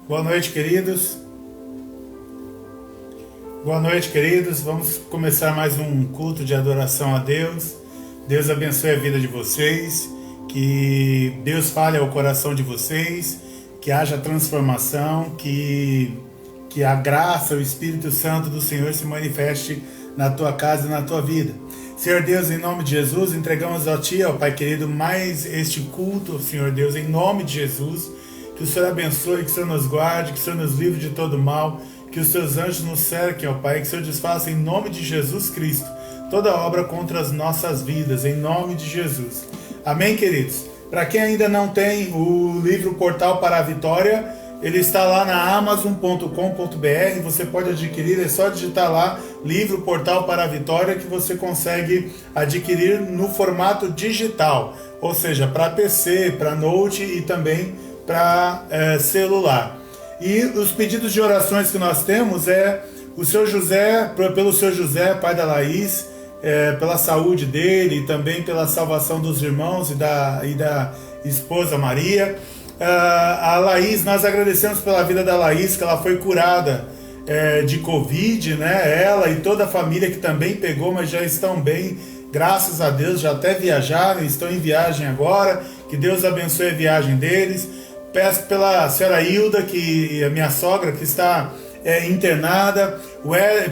Boa noite, queridos. Boa noite, queridos. Vamos começar mais um culto de adoração a Deus. Deus abençoe a vida de vocês, que Deus fale ao coração de vocês, que haja transformação, que a graça, o Espírito Santo do Senhor se manifeste na tua casa e na tua vida. Senhor Deus, em nome de Jesus, entregamos a Ti, ó Pai querido, mais este culto, Senhor Deus, em nome de Jesus. Que o Senhor abençoe, que o Senhor nos guarde, que o Senhor nos livre de todo mal, que os Teus anjos nos cerquem, ó Pai, que o Senhor desfaça em nome de Jesus Cristo toda obra contra as nossas vidas, em nome de Jesus. Amém, queridos? Para quem ainda não tem o livro Portal para a Vitória, ele está lá na Amazon.com.br, você pode adquirir, é só digitar lá, livro Portal para a Vitória, que você consegue adquirir no formato digital, ou seja, para PC, para Note e também para celular. E os pedidos de orações que nós temos é o Seu José, pelo Seu José, pai da Laís, pela saúde dele e também pela salvação dos irmãos e da esposa Maria. A Laís, nós agradecemos pela vida da Laís, que ela foi curada de Covid, né? Ela e toda a família que também pegou, mas já estão bem, graças a Deus, já até viajaram, estão em viagem agora, que Deus abençoe a viagem deles. Peço pela senhora Hilda, que a minha sogra, que está internada.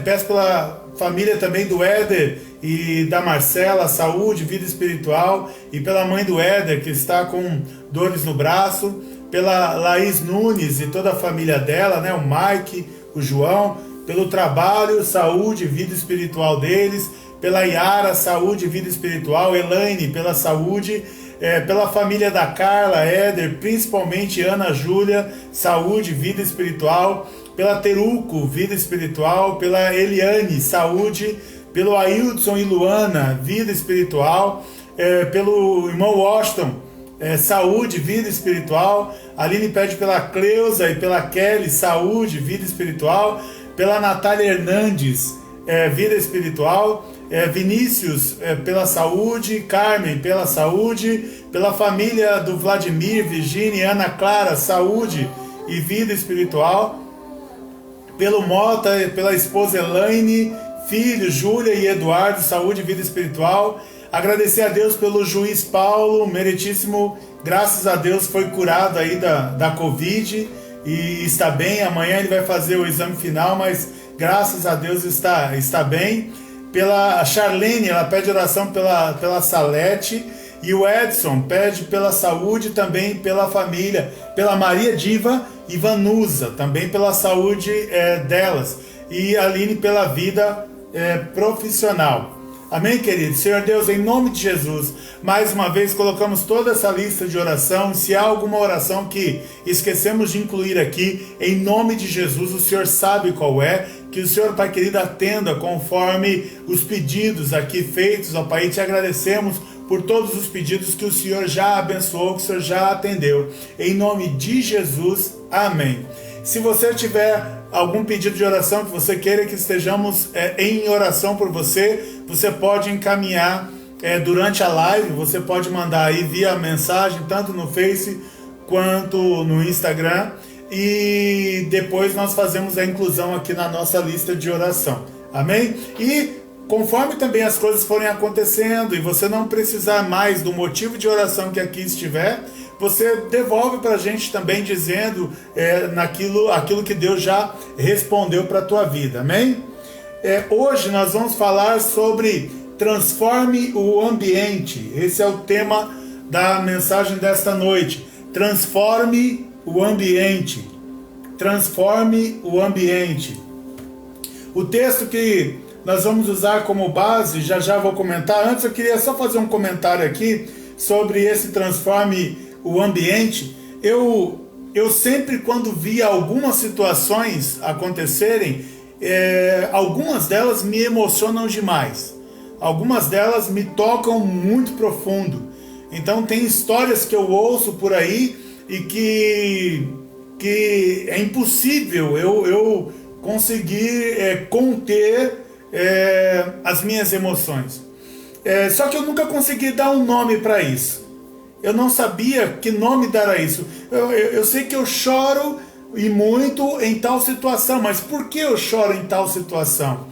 Peço pela família também do Éder e da Marcela, saúde, vida espiritual. E pela mãe do Éder, que está com dores no braço. Pela Laís Nunes e toda a família dela, né? O Mike, o João. Pelo trabalho, saúde, vida espiritual deles. Pela Yara, saúde, vida espiritual. Elaine, pela saúde. Pela família da Carla, Éder, principalmente Ana Júlia, saúde, vida espiritual. Pela Teruco, vida espiritual. Pela Eliane, saúde. Pelo Ailton e Luana, vida espiritual. Pelo irmão Washington, saúde, vida espiritual. A Aline pede pela Cleusa e pela Kelly, saúde, vida espiritual. Pela Natália Hernandes, vida espiritual. Vinícius, pela saúde. Carmen, pela saúde. Pela família do Vladimir, Virgínia e Ana Clara, saúde e vida espiritual. Pelo Mota, pela esposa Elaine, filhos Júlia e Eduardo, saúde e vida espiritual. Agradecer a Deus pelo juiz Paulo, meritíssimo, graças a Deus foi curado aí da Covid e está bem. Amanhã ele vai fazer o exame final, mas graças a Deus está bem. Pela Charlene, ela pede oração pela Salete. E o Edson pede pela saúde, também pela família, pela Maria Diva e Vanusa, também pela saúde delas. E a Aline pela vida profissional. Amém, queridos? Senhor Deus, em nome de Jesus, mais uma vez colocamos toda essa lista de oração. Se há alguma oração que esquecemos de incluir aqui, em nome de Jesus, o Senhor sabe qual é. Que o Senhor, Pai querido, atenda conforme os pedidos aqui feitos, ó Pai, e te agradecemos por todos os pedidos que o Senhor já abençoou, que o Senhor já atendeu. Em nome de Jesus, amém. Se você tiver algum pedido de oração que você queira que estejamos em oração por você, você pode encaminhar durante a live, você pode mandar aí via mensagem, tanto no Face quanto no Instagram, e depois nós fazemos a inclusão aqui na nossa lista de oração. Amém? E conforme também as coisas forem acontecendo e você não precisar mais do motivo de oração que aqui estiver, você devolve para a gente também dizendo aquilo que Deus já respondeu para a tua vida, amém? Hoje nós vamos falar sobre transforme o ambiente. Esse é o tema da mensagem desta noite. Transforme o ambiente. Transforme o ambiente. O texto que nós vamos usar como base, já vou comentar. Antes eu queria só fazer um comentário aqui sobre esse transforme o ambiente. Eu sempre, quando via algumas situações acontecerem, algumas delas me emocionam demais. Algumas delas me tocam muito profundo. Então tem histórias que eu ouço por aí e que é impossível eu conseguir conter as minhas emoções. Só que eu nunca consegui dar um nome para isso. Eu não sabia que nome dar a isso. Eu sei que eu choro e muito em tal situação. Mas por que eu choro em tal situação?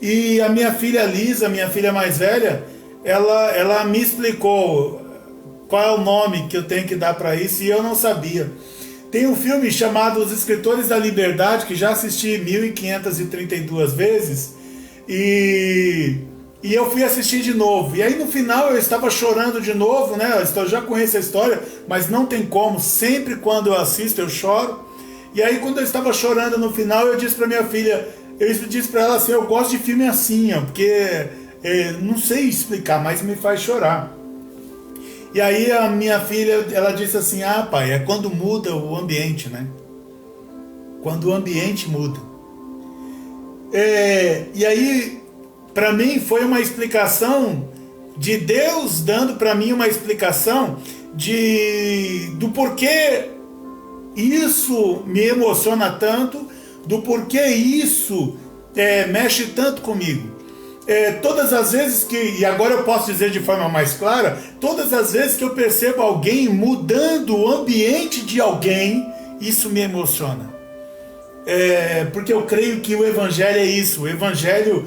E a minha filha Lisa, minha filha mais velha, ela me explicou qual é o nome que eu tenho que dar para isso, e eu não sabia. Tem um filme chamado Os Escritores da Liberdade, que já assisti 1532 vezes, e eu fui assistir de novo. E aí no final eu estava chorando de novo, né? Eu já conheço a história, mas não tem como. Sempre quando eu assisto eu choro. E aí quando eu estava chorando no final, eu disse para minha filha, eu disse para ela assim, eu gosto de filme assim, ó, porque não sei explicar, mas me faz chorar. E aí a minha filha, ela disse assim, ah pai, é quando muda o ambiente, né? Quando o ambiente muda. E aí, para mim foi uma explicação de Deus dando para mim uma explicação do porquê isso me emociona tanto, do porquê isso mexe tanto comigo. Todas as vezes e agora eu posso dizer de forma mais clara, todas as vezes que eu percebo alguém mudando o ambiente de alguém, isso me emociona. Porque eu creio que o Evangelho é isso. O Evangelho,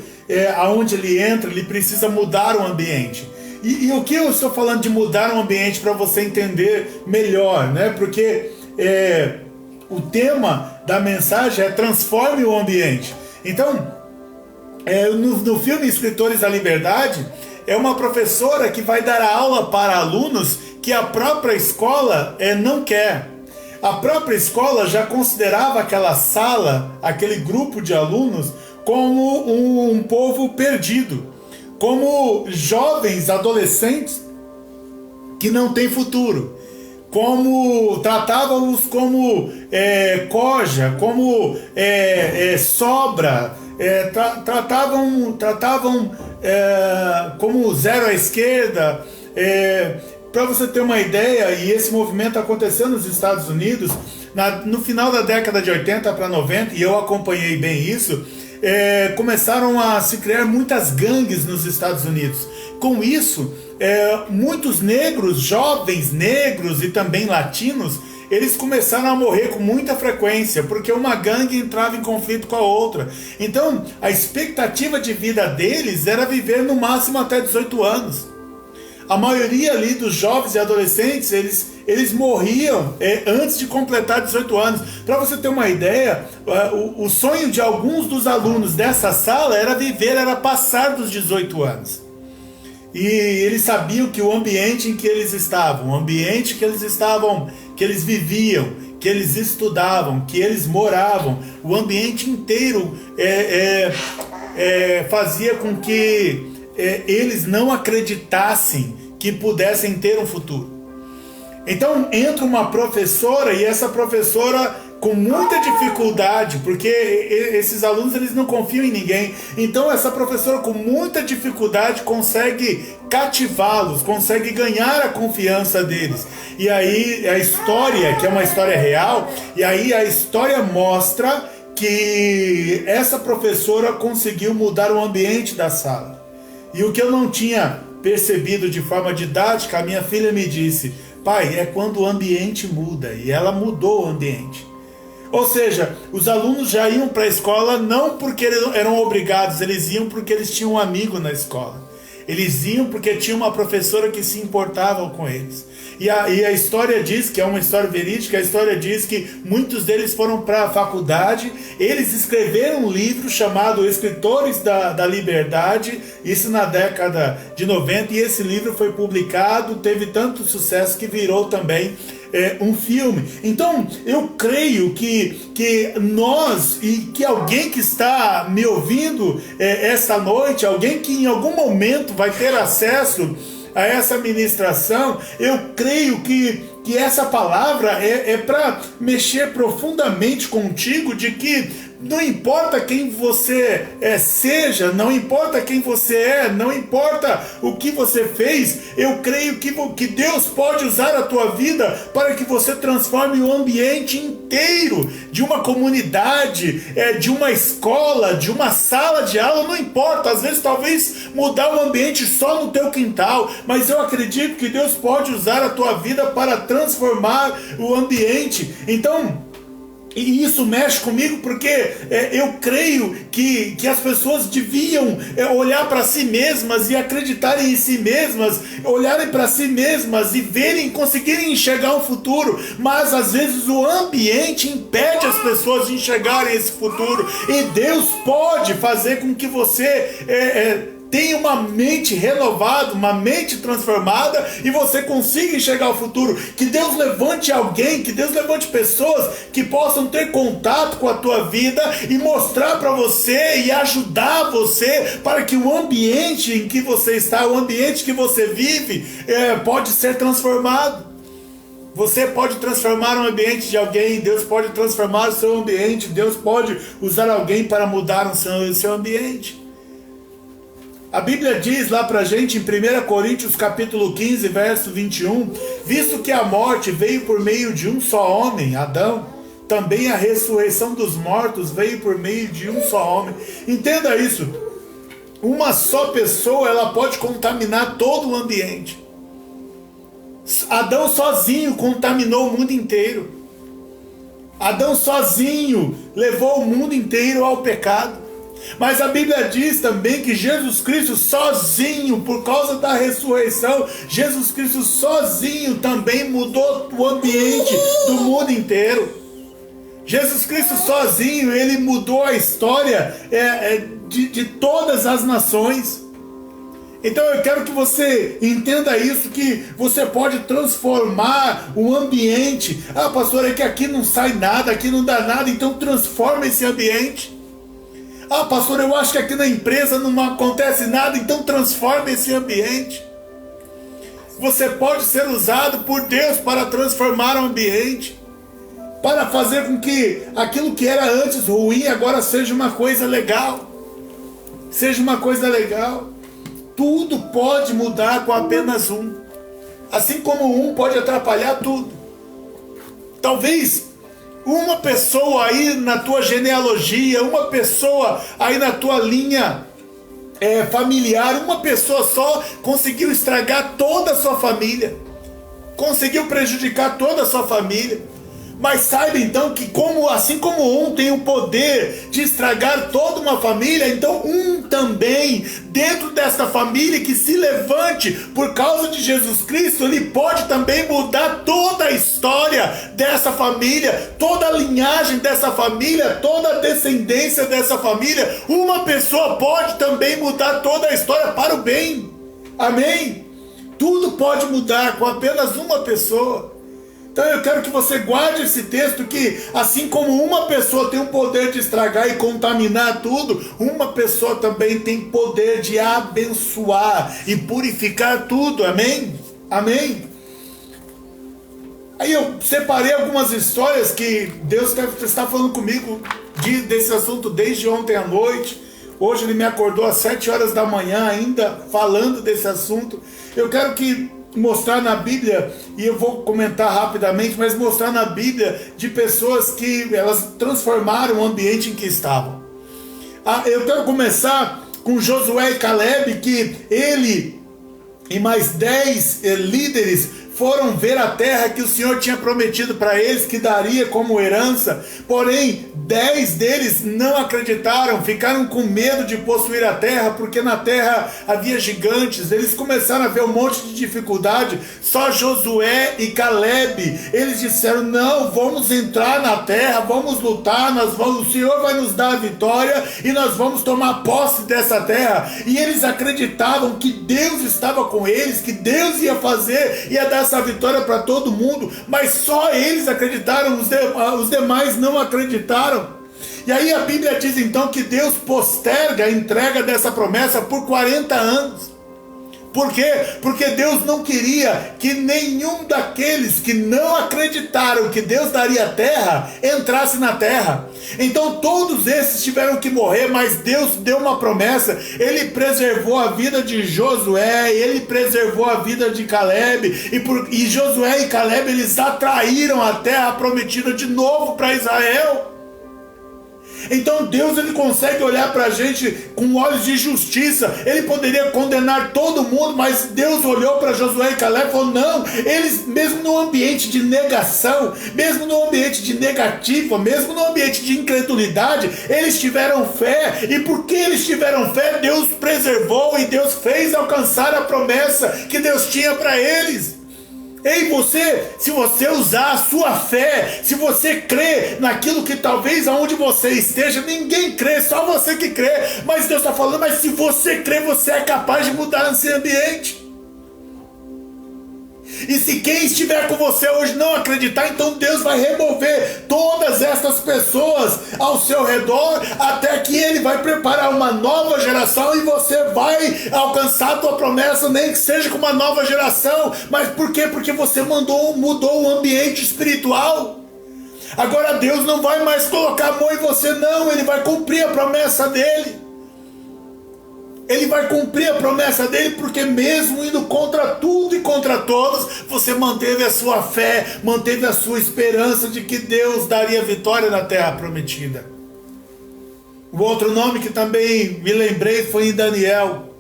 aonde ele entra, ele precisa mudar o ambiente. E o que eu estou falando de mudar o ambiente para você entender melhor, né? Porque o tema da mensagem é transforme o ambiente. Então, no filme Escritores da Liberdade, é uma professora que vai dar aula para alunos que a própria escola não quer. A própria escola já considerava aquela sala, aquele grupo de alunos, como um povo perdido, como jovens, adolescentes que não têm futuro, como tratavam-os como coja, como sobra, tratavam como zero à esquerda. Para você ter uma ideia, e esse movimento aconteceu nos Estados Unidos no final da década de 80 para 90, e eu acompanhei bem isso. Começaram a se criar muitas gangues nos Estados Unidos. Com isso, muitos negros, jovens negros e também latinos, eles começaram a morrer com muita frequência, porque uma gangue entrava em conflito com a outra. Então, a expectativa de vida deles era viver no máximo até 18 anos. A maioria ali dos jovens e adolescentes, eles morriam antes de completar 18 anos. Para você ter uma ideia, o sonho de alguns dos alunos dessa sala era passar dos 18 anos. E eles sabiam que o ambiente em que eles estavam, o ambiente que eles viviam, que eles estudavam, que eles moravam, o ambiente inteiro fazia com que eles não acreditassem que pudessem ter um futuro. Então entra uma professora, e essa professora com muita dificuldade, porque esses alunos eles não confiam em ninguém, então essa professora com muita dificuldade consegue cativá-los, consegue ganhar a confiança deles. E aí a história, que é uma história real, e aí a história mostra que essa professora conseguiu mudar o ambiente da sala. E o que eu não tinha percebido de forma didática, a minha filha me disse, pai, é quando o ambiente muda, e ela mudou o ambiente. Ou seja, os alunos já iam para a escola não porque eles eram obrigados, eles iam porque eles tinham um amigo na escola. Eles iam porque tinha uma professora que se importava com eles. E a história diz, que é uma história verídica, a história diz que muitos deles foram para a faculdade, eles escreveram um livro chamado Escritores da Liberdade, isso na década de 90, e esse livro foi publicado, teve tanto sucesso que virou também um filme. Então eu creio que nós, e que alguém que está me ouvindo esta noite, alguém que em algum momento vai ter acesso a essa ministração, eu creio que essa palavra é para mexer profundamente contigo, de que não importa quem você seja, não importa quem você não importa o que você fez, eu creio que Deus pode usar a tua vida para que você transforme o ambiente inteiro de uma comunidade, de uma escola, de uma sala de aula, não importa, às vezes talvez mudar o ambiente só no teu quintal, mas eu acredito que Deus pode usar a tua vida para transformar o ambiente. Então, E isso mexe comigo porque eu creio que as pessoas deviam olhar para si mesmas e acreditarem em si mesmas, olharem para si mesmas e verem, conseguirem enxergar um futuro, mas às vezes o ambiente impede as pessoas de enxergarem esse futuro, e Deus pode fazer com que você tenha uma mente renovada, uma mente transformada, e você consiga enxergar o futuro. Que Deus levante alguém, que Deus levante pessoas que possam ter contato com a tua vida e mostrar para você e ajudar você para que o ambiente em que você está, o ambiente que você vive, pode ser transformado. Você pode transformar o ambiente de alguém, Deus pode transformar o seu ambiente, Deus pode usar alguém para mudar o seu ambiente. A Bíblia diz lá pra gente em 1 Coríntios capítulo 15, verso 21, visto que a morte veio por meio de um só homem, Adão, também a ressurreição dos mortos veio por meio de um só homem. Entenda isso, uma só pessoa, ela pode contaminar todo o ambiente. Adão sozinho contaminou o mundo inteiro. Adão sozinho levou o mundo inteiro ao pecado. Mas a Bíblia diz também que Jesus Cristo sozinho, por causa da ressurreição, Jesus Cristo sozinho também mudou o ambiente do mundo inteiro. Jesus Cristo sozinho, ele mudou a história de todas as nações. Então eu quero que você entenda isso, que você pode transformar o ambiente. Ah, pastor, é que aqui não sai nada, aqui não dá nada, então transforma esse ambiente. Ah, pastor, eu acho que aqui na empresa não acontece nada, então transforme esse ambiente. Você pode ser usado por Deus para transformar o ambiente, para fazer com que aquilo que era antes ruim agora seja uma coisa legal. Seja uma coisa legal. Tudo pode mudar com apenas um. Assim como um pode atrapalhar tudo. Talvez uma pessoa aí na tua genealogia, uma pessoa aí na tua linha familiar, uma pessoa só conseguiu estragar toda a sua família, conseguiu prejudicar toda a sua família. Mas saiba então que assim como um tem o poder de estragar toda uma família, então um também, dentro dessa família que se levante por causa de Jesus Cristo, ele pode também mudar toda a história dessa família, toda a linhagem dessa família, toda a descendência dessa família. Uma pessoa pode também mudar toda a história para o bem. Amém? Tudo pode mudar com apenas uma pessoa. Então eu quero que você guarde esse texto, que assim como uma pessoa tem o poder de estragar e contaminar tudo, uma pessoa também tem poder de abençoar e purificar tudo. Amém? Amém? Aí eu separei algumas histórias que Deus está falando comigo desse assunto desde ontem à noite. Hoje ele me acordou às 7 horas da manhã ainda falando desse assunto. Eu quero mostrar na Bíblia, e eu vou comentar rapidamente, mas mostrar na Bíblia de pessoas que elas transformaram o ambiente em que estavam. Eu quero começar com Josué e Caleb, que ele e mais 10 líderes foram ver a terra que o Senhor tinha prometido para eles, que daria como herança. Porém, 10 deles não acreditaram, ficaram com medo de possuir a terra, porque na terra havia gigantes. Eles começaram a ver um monte de dificuldade. Só Josué e Caleb, eles disseram: não, vamos entrar na terra, vamos lutar, o Senhor vai nos dar a vitória e nós vamos tomar posse dessa terra. E eles acreditavam que Deus estava com eles, que Deus ia dar essa vitória para todo mundo, mas só eles acreditaram, os demais não acreditaram. E aí a Bíblia diz então que Deus posterga a entrega dessa promessa por 40 anos. Por quê? Porque Deus não queria que nenhum daqueles que não acreditaram que Deus daria a terra entrasse na terra. Então todos esses tiveram que morrer, mas Deus deu uma promessa. Ele preservou a vida de Josué, ele preservou a vida de Caleb, e Josué e Caleb, eles atraíram a terra prometida de novo para Israel. Então Deus, ele consegue olhar para a gente com olhos de justiça. Ele poderia condenar todo mundo, mas Deus olhou para Josué e Caleb e falou: não, eles, mesmo no ambiente de negação, mesmo no ambiente de negativa, mesmo no ambiente de incredulidade, eles tiveram fé. E porque eles tiveram fé, Deus preservou e Deus fez alcançar a promessa que Deus tinha para eles. Ei, você, se você usar a sua fé, se você crê naquilo que talvez aonde você esteja, ninguém crê, só você que crê, mas Deus está falando, mas se você crê, você é capaz de mudar esse ambiente. E se quem estiver com você hoje não acreditar, então Deus vai remover todas essas pessoas ao seu redor, até que Ele vai preparar uma nova geração e você vai alcançar a tua promessa, nem que seja com uma nova geração. Mas por quê? Porque você mudou o ambiente espiritual. Agora Deus não vai mais colocar a mão em você, não. Ele vai cumprir a promessa dEle. Ele vai cumprir a promessa dele, porque mesmo indo contra tudo e contra todos, você manteve a sua fé, manteve a sua esperança de que Deus daria vitória na terra prometida. O outro nome que também me lembrei foi em Daniel.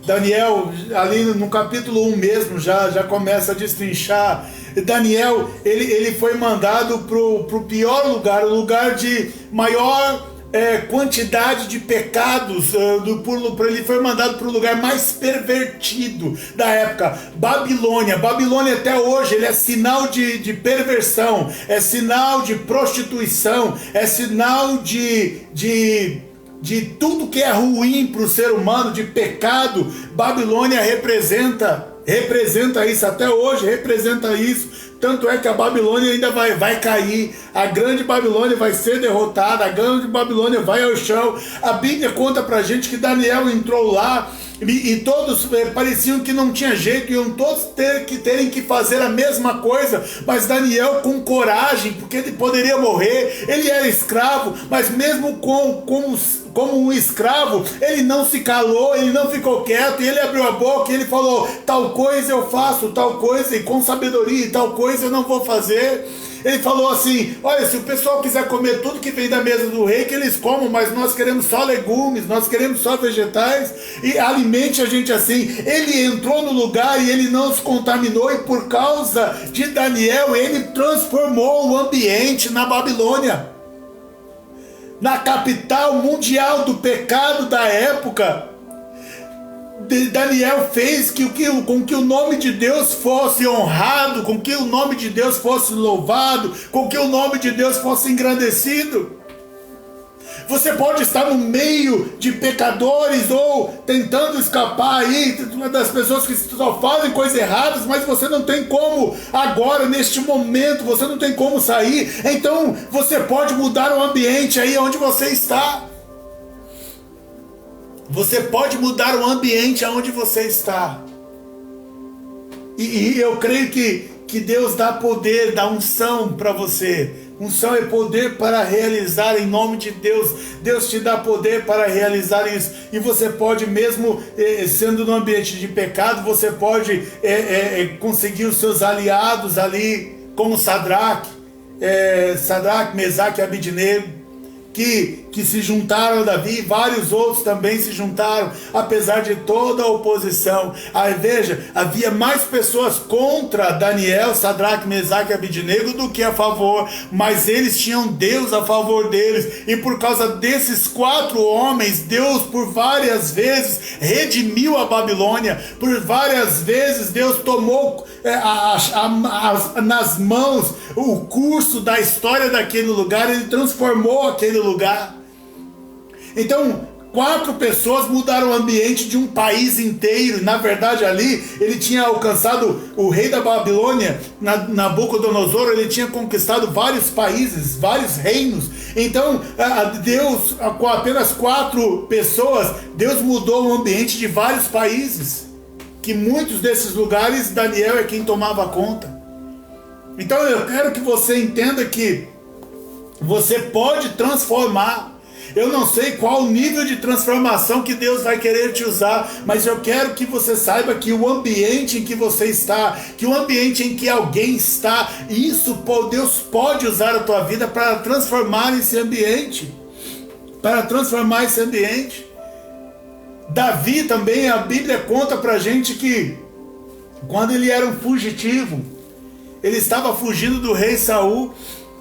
Daniel, ali no capítulo 1 mesmo, já começa a destrinchar. Daniel, ele foi mandado para o pior lugar, o lugar de maior quantidade de pecados. Ele foi mandado para o lugar mais pervertido da época, Babilônia. Babilônia até hoje ele é sinal de perversão, é sinal de prostituição, é sinal de tudo que é ruim para o ser humano, de pecado. Babilônia representa isso até hoje, representa isso. Tanto é que a Babilônia ainda vai cair, a grande Babilônia vai ser derrotada, a grande Babilônia vai ao chão. A Bíblia conta pra gente que Daniel entrou lá e todos pareciam que não tinha jeito, iam todos terem que fazer a mesma coisa, mas Daniel, com coragem, porque ele poderia morrer, ele era escravo, mas mesmo como um escravo, ele não se calou, ele não ficou quieto, e ele abriu a boca e ele falou: tal coisa eu faço, tal coisa, e com sabedoria, e tal coisa eu não vou fazer. Ele falou assim: olha, se o pessoal quiser comer tudo que vem da mesa do rei, que eles comam, mas nós queremos só legumes, nós queremos só vegetais, e alimente a gente assim. Ele entrou no lugar e ele não se contaminou, e por causa de Daniel, ele transformou o ambiente na Babilônia, na capital mundial do pecado da época. Daniel fez com que o nome de Deus fosse honrado, com que o nome de Deus fosse louvado, com que o nome de Deus fosse engrandecido. Você pode estar no meio de pecadores ou tentando escapar aí das pessoas que só fazem coisas erradas, mas você não tem como agora, neste momento, você não tem como sair. Então você pode mudar o ambiente aí onde você está. Você pode mudar o ambiente aonde você está. E eu creio que Deus dá poder, dá unção para você. Unção é poder para realizar em nome de Deus. Deus te dá poder para realizar isso. E você pode, mesmo sendo no ambiente de pecado, você pode conseguir os seus aliados ali, como Sadraque, Mesaque e Abidnego, que se juntaram a Davi, e vários outros também se juntaram, apesar de toda a oposição. Aí veja, havia mais pessoas contra Daniel, Sadraque, Mesaque e Abidnego do que a favor, mas eles tinham Deus a favor deles, e por causa desses 4 homens, Deus por várias vezes redimiu a Babilônia, por várias vezes Deus tomou nas mãos o curso da história daquele lugar, ele transformou aquele lugar. Então 4 pessoas mudaram o ambiente de um país inteiro. Na verdade, ali ele tinha alcançado, o rei da Babilônia, Nabucodonosor, ele tinha conquistado vários países, vários reinos. Então Deus, com apenas 4 pessoas, Deus mudou o ambiente de vários países, que muitos desses lugares Daniel é quem tomava conta. Então eu quero que você entenda que você pode transformar. Eu não sei qual o nível de transformação que Deus vai querer te usar, mas eu quero que você saiba que o ambiente em que você está, que o ambiente em que alguém está, isso Deus pode usar a tua vida para transformar esse ambiente. Para transformar esse ambiente. Davi também, a Bíblia conta pra gente que quando ele era um fugitivo, ele estava fugindo do rei Saul,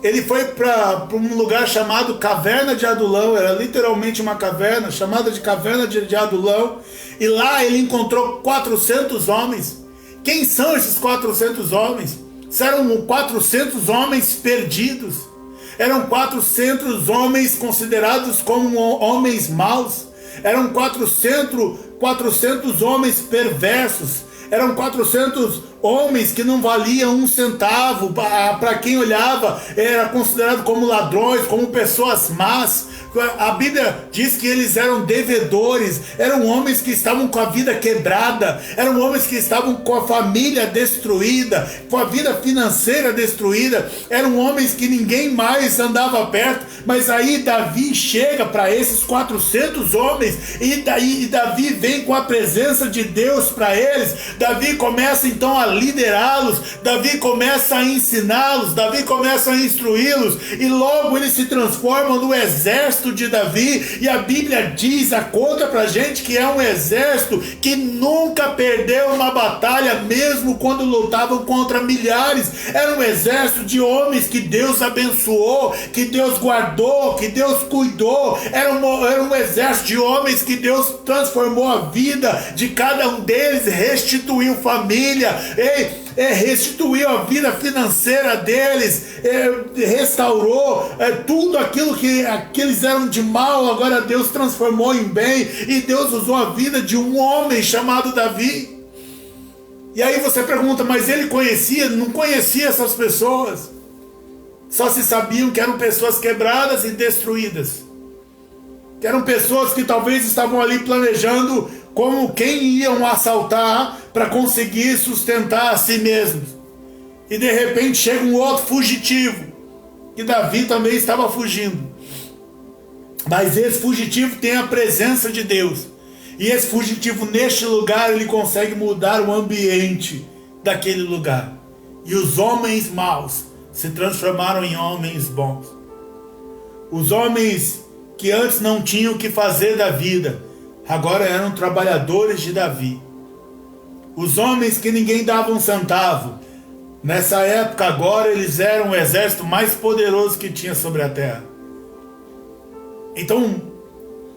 ele foi para um lugar chamado Caverna de Adulão, era literalmente uma caverna, chamada de Caverna de Adulão, e lá ele encontrou 400 homens. Quem são esses 400 homens? Eram 400 homens perdidos, eram 400 homens considerados como homens maus, eram 400 homens perversos, eram 400 homens que não valiam um centavo, para quem olhava era considerado como ladrões, como pessoas más. A Bíblia diz que eles eram devedores, eram homens que estavam com a vida quebrada, eram homens que estavam com a família destruída, com a vida financeira destruída, eram homens que ninguém mais andava perto. Mas aí Davi chega para esses 400 homens e Davi vem com a presença de Deus para eles. Davi começa então a liderá-los, Davi começa a ensiná-los, Davi começa a instruí-los, e logo eles se transformam no exército de Davi. E a Bíblia conta pra gente que é um exército que nunca perdeu uma batalha, mesmo quando lutavam contra milhares. Era um exército de homens que Deus abençoou, que Deus guardou, que Deus cuidou. Era um exército de homens que Deus transformou a vida de cada um deles, restituiu família, restituiu a vida financeira deles, restaurou tudo aquilo que eles eram de mal, agora Deus transformou em bem, e Deus usou a vida de um homem chamado Davi. E aí você pergunta, mas ele não conhecia essas pessoas, só se sabiam que eram pessoas quebradas e destruídas, que eram pessoas que talvez estavam ali planejando como quem iam assaltar para conseguir sustentar a si mesmos. E de repente chega um outro fugitivo, que Davi também estava fugindo. Mas esse fugitivo tem a presença de Deus. E esse fugitivo, neste lugar, ele consegue mudar o ambiente daquele lugar. E os homens maus se transformaram em homens bons. Os homens que antes não tinham o que fazer da vida, agora eram trabalhadores de Davi. Os homens que ninguém dava um centavo, nessa época agora eles eram o exército mais poderoso que tinha sobre a terra. Então,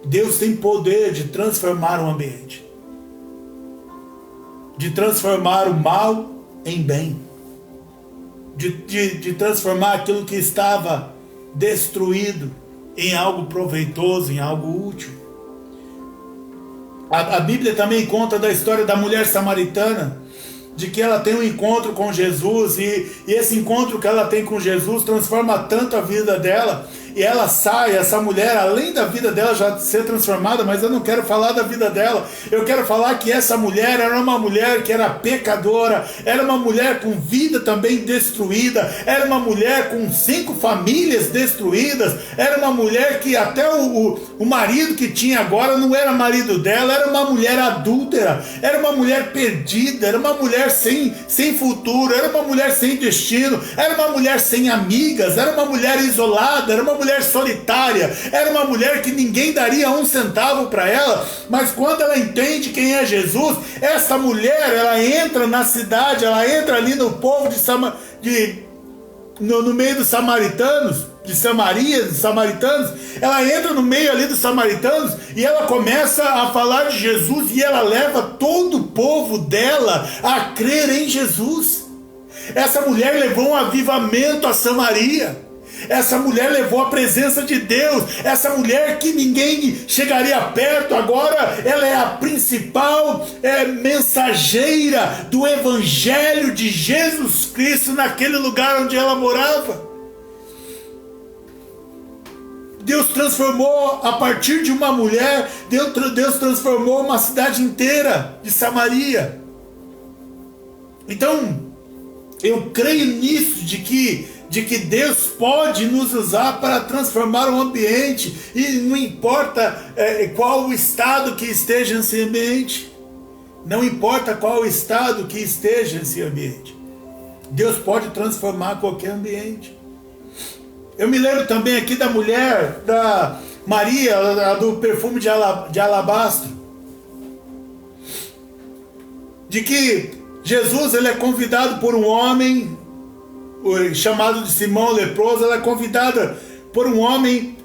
Deus tem poder de transformar o ambiente, de transformar o mal em bem, de transformar aquilo que estava destruído em algo proveitoso, em algo útil. A Bíblia também conta da história da mulher samaritana, de que ela tem um encontro com Jesus, e esse encontro que ela tem com Jesus transforma tanto a vida dela, e ela sai, essa mulher, além da vida dela já ser transformada, mas eu não quero falar da vida dela, eu quero falar que essa mulher era uma mulher que era pecadora, era uma mulher com vida também destruída, era uma mulher com 5 famílias destruídas, era uma mulher que até o marido que tinha agora não era marido dela, era uma mulher adúltera, era uma mulher perdida, era uma mulher sem futuro, era uma mulher sem destino, era uma mulher sem amigas, era uma mulher isolada, era uma mulher solitária, era uma mulher que ninguém daria um centavo para ela. Mas quando ela entende quem é Jesus, essa mulher, ela entra na cidade, ela entra ali no povo no meio dos samaritanos, de Samaria, dos samaritanos, ela entra no meio ali dos samaritanos e ela começa a falar de Jesus, e ela leva todo o povo dela a crer em Jesus. Essa mulher levou um avivamento a Samaria. Essa mulher levou a presença de Deus. Essa mulher que ninguém chegaria perto, agora ela é a principal mensageira do Evangelho de Jesus Cristo naquele lugar onde ela morava. Deus transformou, a partir de uma mulher, Deus transformou uma cidade inteira de Samaria. Então, eu creio nisso, de que de que Deus pode nos usar para transformar o ambiente, e não importa qual o estado que esteja nesse ambiente, não importa qual o estado que esteja nesse ambiente, Deus pode transformar qualquer ambiente. Eu me lembro também aqui da mulher, da Maria, do perfume de alabastro, de que Jesus ele é convidado por um homem chamado de Simão leproso. Ela é convidada por um homem,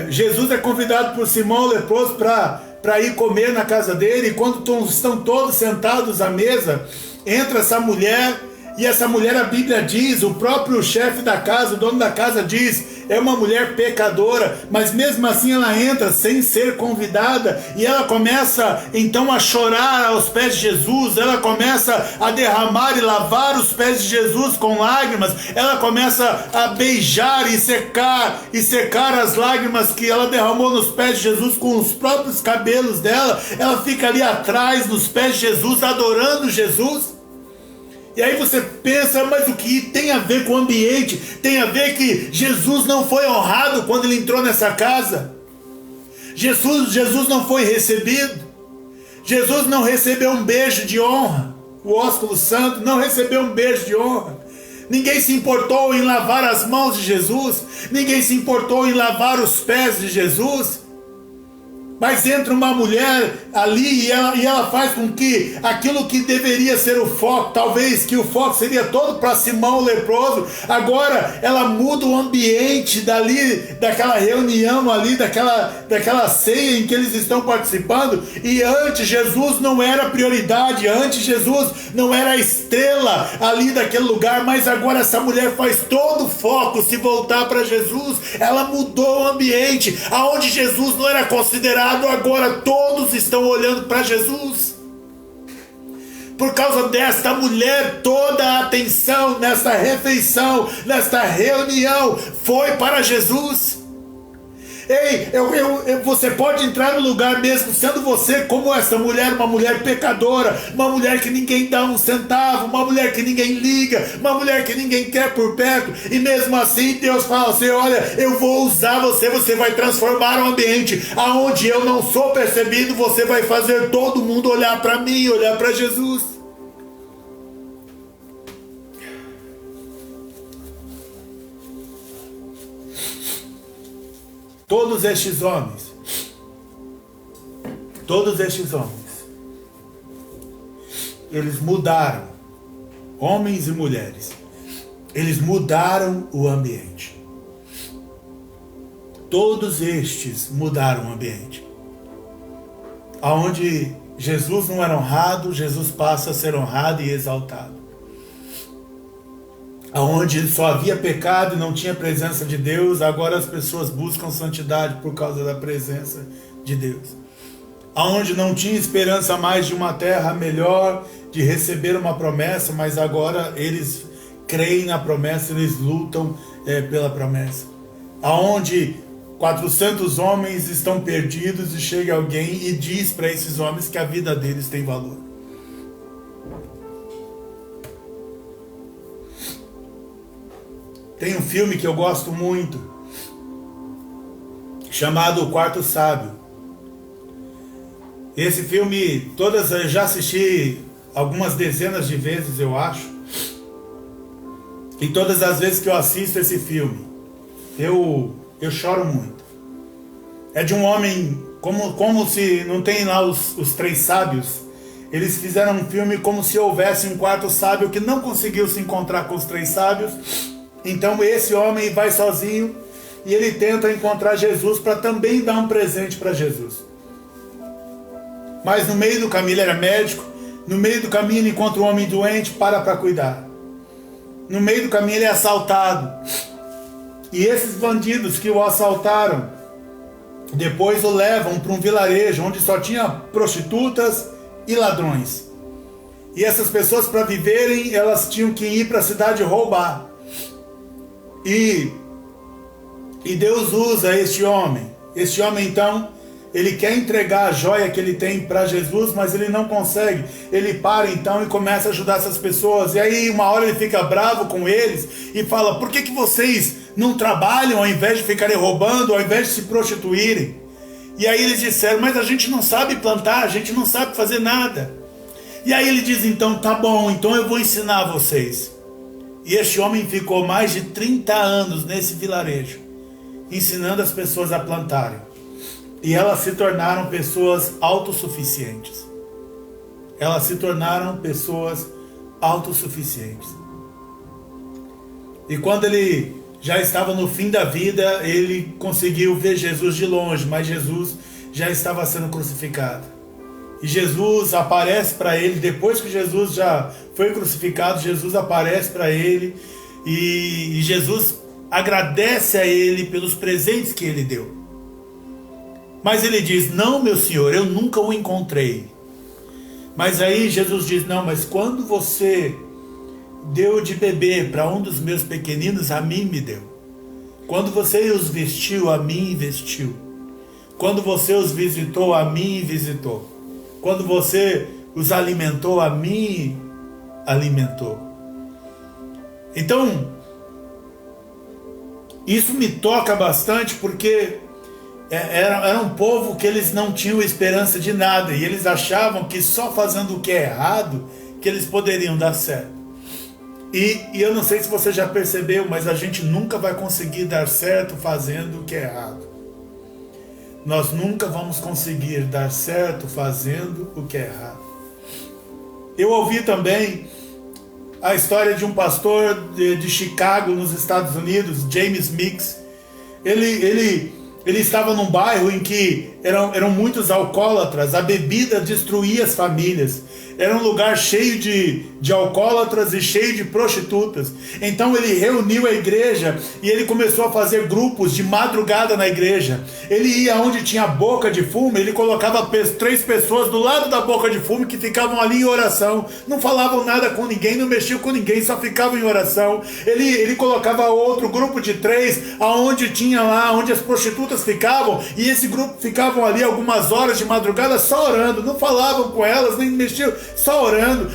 Jesus é convidado por Simão leproso para ir comer na casa dele, e quando estão todos sentados à mesa, entra essa mulher, e essa mulher, a Bíblia diz, o próprio chefe da casa, o dono da casa diz, é uma mulher pecadora, mas mesmo assim ela entra sem ser convidada, e ela começa então a chorar aos pés de Jesus, ela começa a derramar e lavar os pés de Jesus com lágrimas, ela começa a beijar e secar as lágrimas que ela derramou nos pés de Jesus com os próprios cabelos dela. Ela fica ali atrás nos pés de Jesus, adorando Jesus. E aí você pensa, mas o que tem a ver com o ambiente? Tem a ver que Jesus não foi honrado quando ele entrou nessa casa. Jesus não foi recebido. Jesus não recebeu um beijo de honra. O ósculo santo não recebeu um beijo de honra. Ninguém se importou em lavar as mãos de Jesus. Ninguém se importou em lavar os pés de Jesus. Mas entra uma mulher ali e ela faz com que aquilo que deveria ser o foco, talvez que o foco seria todo para Simão leproso, agora ela muda o ambiente daquela reunião ali, daquela ceia em que eles estão participando. E antes Jesus não era prioridade, antes Jesus não era a estrela ali daquele lugar, mas agora essa mulher faz todo o foco se voltar para Jesus. Ela mudou o ambiente, aonde Jesus não era considerado, agora todos estão olhando para Jesus. Por causa desta mulher, toda a atenção nesta refeição, nesta reunião, foi para Jesus. Ei, você pode entrar no lugar mesmo sendo você como essa mulher, uma mulher pecadora, uma mulher que ninguém dá um centavo, uma mulher que ninguém liga, uma mulher que ninguém quer por perto, e mesmo assim Deus fala assim, olha, eu vou usar você, você vai transformar o ambiente, aonde eu não sou percebido, você vai fazer todo mundo olhar para mim, olhar para Jesus. Todos estes homens, eles mudaram, homens e mulheres, eles mudaram o ambiente. Todos estes mudaram o ambiente. Aonde Jesus não era honrado, Jesus passa a ser honrado e exaltado. Aonde só havia pecado e não tinha presença de Deus, agora as pessoas buscam santidade por causa da presença de Deus. Aonde não tinha esperança mais de uma terra melhor, de receber uma promessa, mas agora eles creem na promessa, eles lutam pela promessa. Aonde 400 homens estão perdidos e chega alguém e diz para esses homens que a vida deles tem valor. Tem um filme que eu gosto muito, chamado O Quarto Sábio. Esse filme, eu já assisti algumas dezenas de vezes, eu acho. E todas as vezes que eu assisto esse filme, eu choro muito. É de um homem, como se não tem lá os três sábios. Eles fizeram um filme como se houvesse um quarto sábio que não conseguiu se encontrar com os três sábios. Então esse homem vai sozinho e ele tenta encontrar Jesus para também dar um presente para Jesus. Mas no meio do caminho, ele era médico, no meio do caminho ele encontra um homem doente, para cuidar. No meio do caminho ele é assaltado. E esses bandidos que o assaltaram, depois o levam para um vilarejo onde só tinha prostitutas e ladrões. E essas pessoas, para viverem, elas tinham que ir para a cidade roubar. E Deus usa este homem. Este homem então Ele quer entregar a joia que ele tem para Jesus, mas ele não consegue. Ele para então e começa a ajudar essas pessoas. E aí uma hora ele fica bravo com eles e fala: por que vocês não trabalham ao invés de ficarem roubando, ao invés de se prostituírem? E aí eles disseram: mas a gente não sabe plantar, a gente não sabe fazer nada. E aí ele diz: então tá bom, então eu vou ensinar vocês. E este homem ficou mais de 30 anos nesse vilarejo, ensinando as pessoas a plantarem. E elas se tornaram pessoas autossuficientes. Elas se tornaram pessoas autossuficientes. E quando ele já estava no fim da vida, ele conseguiu ver Jesus de longe, mas Jesus já estava sendo crucificado. E Jesus aparece para ele, depois que Jesus já foi crucificado, Jesus aparece para ele e Jesus agradece a ele pelos presentes que ele deu. Mas ele diz: não, meu senhor, eu nunca o encontrei. Mas aí Jesus diz: não, mas quando você deu de beber para um dos meus pequeninos, a mim me deu. Quando você os vestiu, a mim vestiu. Quando você os visitou, a mim visitou. Quando você os alimentou, a mim alimentou. Então, isso me toca bastante, porque era um povo que eles não tinham esperança de nada, e eles achavam que só fazendo o que é errado que eles poderiam dar certo. E eu não sei se você já percebeu, mas a gente nunca vai conseguir dar certo fazendo o que é errado. Nós nunca vamos conseguir dar certo fazendo o que é errado. Eu ouvi também a história de um pastor de Chicago, nos Estados Unidos, James Mix. Ele estava num bairro em que eram muitos alcoólatras, a bebida destruía as famílias. Era um lugar cheio de alcoólatras e cheio de prostitutas. Então ele reuniu a igreja e ele começou a fazer grupos de madrugada na igreja. Ele ia onde tinha boca de fumo, ele colocava 3 pessoas do lado da boca de fumo que ficavam ali em oração. Não falavam nada com ninguém, não mexiam com ninguém, só ficavam em oração. Ele colocava outro grupo de 3, aonde tinha lá, onde as prostitutas ficavam, e esse grupo ficavam ali algumas horas de madrugada só orando. Não falavam com elas, nem mexiam, só orando.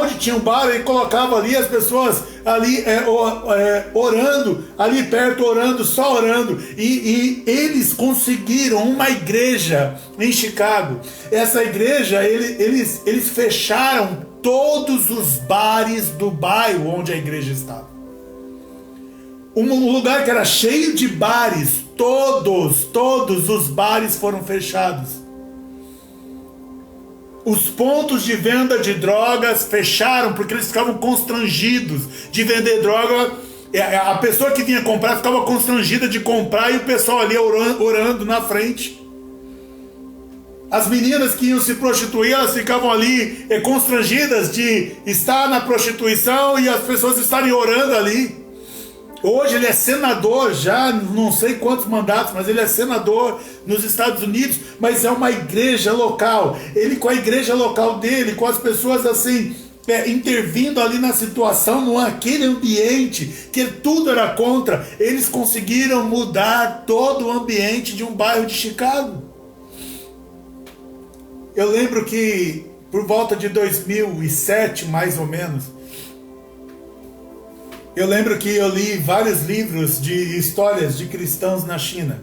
Onde tinha um bar, ele colocava ali as pessoas ali orando, ali perto orando, só orando. E eles conseguiram uma igreja em Chicago. Essa igreja, eles fecharam todos os bares do bairro onde a igreja estava. Um lugar que era cheio de bares, todos os bares foram fechados. Os pontos de venda de drogas fecharam porque eles ficavam constrangidos de vender droga. A pessoa que vinha comprar ficava constrangida de comprar e o pessoal ali orando na frente. As meninas que iam se prostituir, elas ficavam ali constrangidas de estar na prostituição e as pessoas estarem orando ali. Hoje ele é senador, já não sei quantos mandatos, mas ele é senador nos Estados Unidos, mas é uma igreja local. Ele, com a igreja local dele, com as pessoas assim, intervindo ali na situação, naquele ambiente que tudo era contra, eles conseguiram mudar todo o ambiente de um bairro de Chicago. Eu lembro que por volta de 2007, mais ou menos, eu lembro que eu li vários livros de histórias de cristãos na China.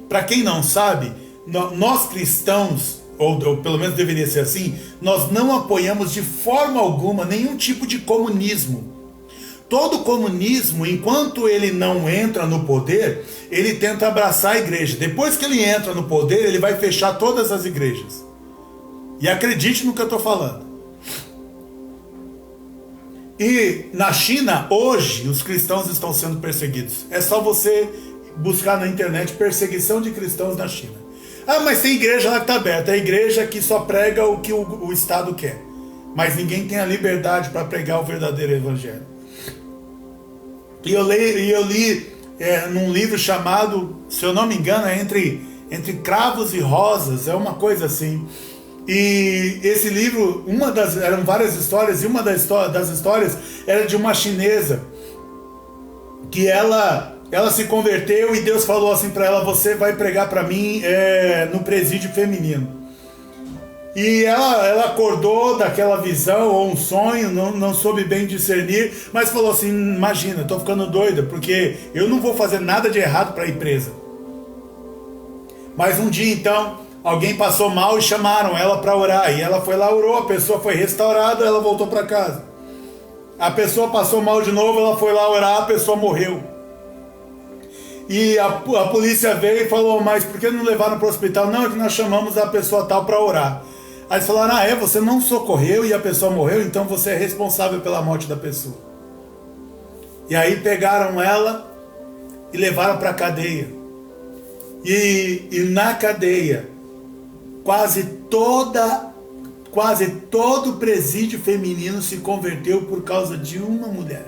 Para quem não sabe, nós cristãos, ou pelo menos deveria ser assim, nós não apoiamos de forma alguma nenhum tipo de comunismo. Todo comunismo, enquanto ele não entra no poder, ele tenta abraçar a igreja. Depois que ele entra no poder, ele vai fechar todas as igrejas. E acredite no que eu estou falando. E na China, hoje, os cristãos estão sendo perseguidos. É só você buscar na internet perseguição de cristãos na China. Ah, mas tem igreja lá que está aberta. É a igreja que só prega o que o Estado quer. Mas ninguém tem a liberdade para pregar o verdadeiro evangelho. E eu li num livro chamado, se eu não me engano, é Entre Cravos e Rosas. É uma coisa assim. E esse livro, eram várias histórias, e uma das histórias era de uma chinesa que ela ela se converteu e Deus falou assim para ela: você vai pregar para mim no presídio feminino. E ela acordou daquela visão ou um sonho, não soube bem discernir, mas falou assim: imagina, estou ficando doida, porque eu não vou fazer nada de errado para ir presa. Mas um dia então, alguém passou mal e chamaram ela para orar, e ela foi lá, orou, a pessoa foi restaurada, ela voltou para casa. A pessoa passou mal de novo, ela foi lá orar, a pessoa morreu. E a polícia veio e falou: mas por que não levaram para o hospital? Não, é que nós chamamos a pessoa tal para orar. Aí eles falaram: você não socorreu e a pessoa morreu, então você é responsável pela morte da pessoa. E aí pegaram ela e levaram para a cadeia. E na cadeia, quase todo presídio feminino se converteu por causa de uma mulher.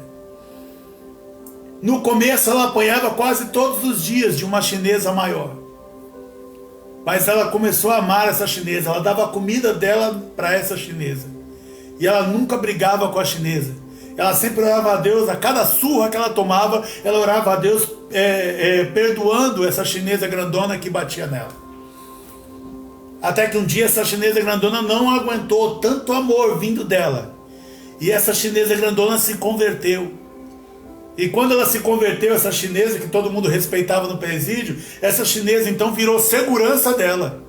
No começo ela apanhava quase todos os dias de uma chinesa maior. Mas ela começou a amar essa chinesa, ela dava a comida dela para essa chinesa. E ela nunca brigava com a chinesa. Ela sempre orava a Deus, a cada surra que ela tomava, ela orava a Deus perdoando essa chinesa grandona que batia nela. Até que um dia essa chinesa grandona não aguentou tanto amor vindo dela. E essa chinesa grandona se converteu. E quando ela se converteu, essa chinesa que todo mundo respeitava no presídio, essa chinesa então virou segurança dela.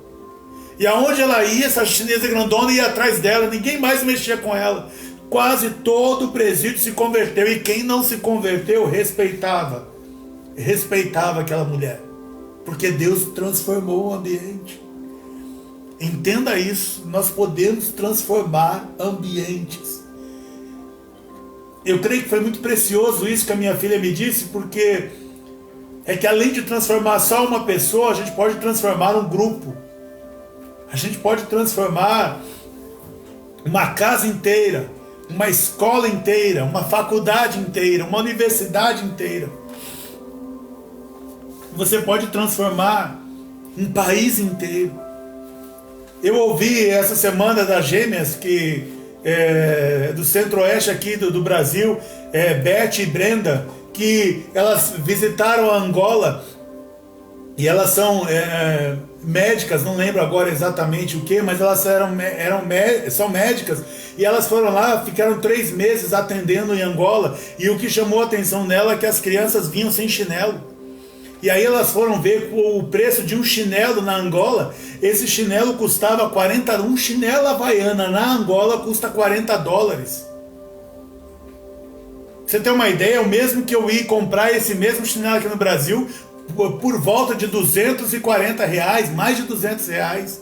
E aonde ela ia, essa chinesa grandona ia atrás dela, ninguém mais mexia com ela. Quase todo o presídio se converteu, e quem não se converteu respeitava aquela mulher, porque Deus transformou o ambiente. Entenda isso, nós podemos transformar ambientes. Eu creio que foi muito precioso isso que a minha filha me disse, porque é que além de transformar só uma pessoa, a gente pode transformar um grupo. A gente pode transformar uma casa inteira, uma escola inteira, uma faculdade inteira, uma universidade inteira. Você pode transformar um país inteiro. Eu ouvi essa semana das gêmeas do centro-oeste aqui do Brasil, Beth e Brenda, que elas visitaram a Angola, e elas são médicas, não lembro agora exatamente o que, mas elas são médicas, e elas foram lá, ficaram 3 meses atendendo em Angola, e o que chamou a atenção dela é que as crianças vinham sem chinelo. E aí elas foram ver o preço de um chinelo na Angola. Esse chinelo custava um chinelo havaiana na Angola custa $40. Você tem uma ideia? O mesmo que eu ia comprar esse mesmo chinelo aqui no Brasil por volta de R$240, mais de R$200.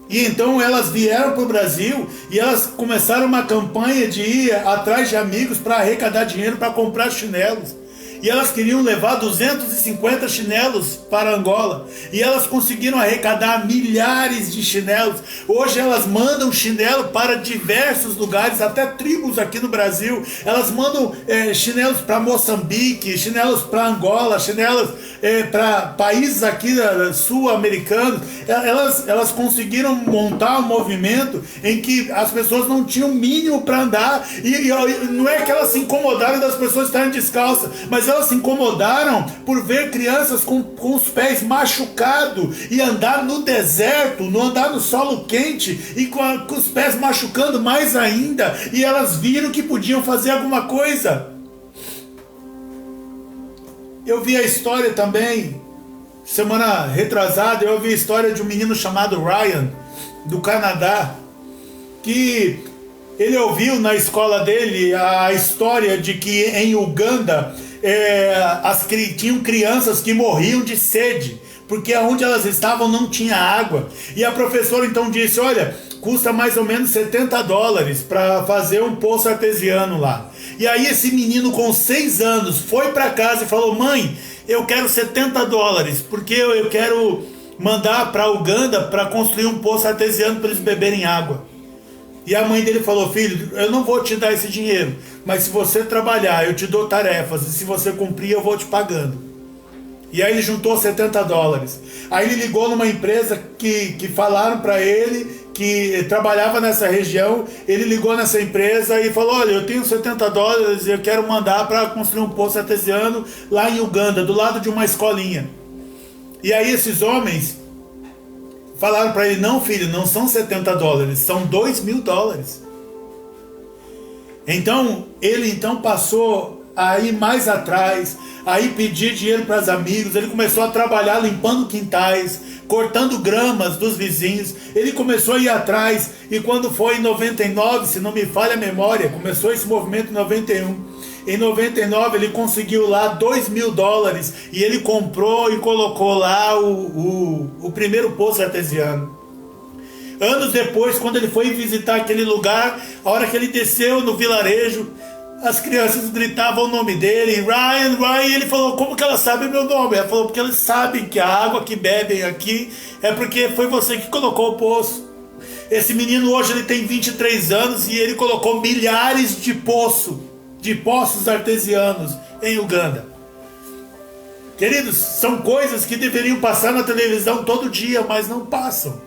E então elas vieram para o Brasil e elas começaram uma campanha de ir atrás de amigos para arrecadar dinheiro para comprar chinelos. E elas queriam levar 250 chinelos para Angola. E elas conseguiram arrecadar milhares de chinelos. Hoje elas mandam chinelo para diversos lugares, até tribos aqui no Brasil. Elas mandam chinelos para Moçambique, chinelos para Angola, chinelos para países aqui sul-americanos. Elas conseguiram montar um movimento em que as pessoas não tinham mínimo para andar. E não é que elas se incomodaram das pessoas estarem descalças, mas elas se incomodaram por ver crianças com os pés machucados e andar no deserto, andar no solo quente e com os pés machucando mais ainda, e elas viram que podiam fazer alguma coisa. Eu vi a história também, semana retrasada, eu vi a história de um menino chamado Ryan, do Canadá, que ele ouviu na escola dele a história de que em Uganda tinham crianças que morriam de sede, porque onde elas estavam não tinha água. E a professora então disse: olha, custa mais ou menos $70 para fazer um poço artesiano lá. E aí esse menino com 6 anos foi para casa e falou: mãe, eu quero $70, porque eu quero mandar para Uganda para construir um poço artesiano para eles beberem água. E a mãe dele falou: filho, eu não vou te dar esse dinheiro, mas se você trabalhar, eu te dou tarefas, e se você cumprir, eu vou te pagando. E aí ele juntou $70. Aí ele ligou numa empresa que falaram para ele que trabalhava nessa região, ele ligou nessa empresa e falou: olha, eu tenho $70 e eu quero mandar para construir um poço artesiano lá em Uganda, do lado de uma escolinha. E aí esses homens falaram para ele: não, filho, não são $70, são $2.000. Então ele passou a ir mais atrás, aí pedir dinheiro para os amigos. Ele começou a trabalhar limpando quintais, cortando gramas dos vizinhos. Ele começou a ir atrás, e quando foi em 99, se não me falha a memória, começou esse movimento em 91. Em 99 ele conseguiu lá $2.000 e ele comprou e colocou lá o primeiro poço artesiano. Anos depois, quando ele foi visitar aquele lugar, a hora que ele desceu no vilarejo, as crianças gritavam o nome dele: Ryan, Ryan. E ele falou: como que elas sabem meu nome? Ela falou: porque eles sabem que a água que bebem aqui é porque foi você que colocou o poço. Esse menino hoje ele tem 23 anos e ele colocou milhares de poços artesianos em Uganda. Queridos, são coisas que deveriam passar na televisão todo dia, mas não passam.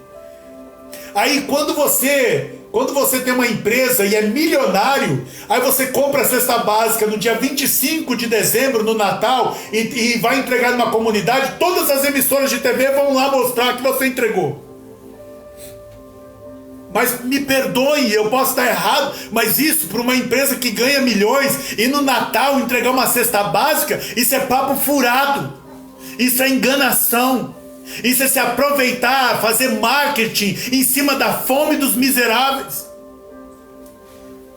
Aí quando você tem uma empresa e é milionário, aí você compra a cesta básica no dia 25 de dezembro, no Natal, e vai entregar numa comunidade, todas as emissoras de TV vão lá mostrar que você entregou. Mas me perdoe, eu posso estar errado, mas isso para uma empresa que ganha milhões e no Natal entregar uma cesta básica, isso é papo furado, isso é enganação. Isso é se aproveitar, fazer marketing em cima da fome dos miseráveis.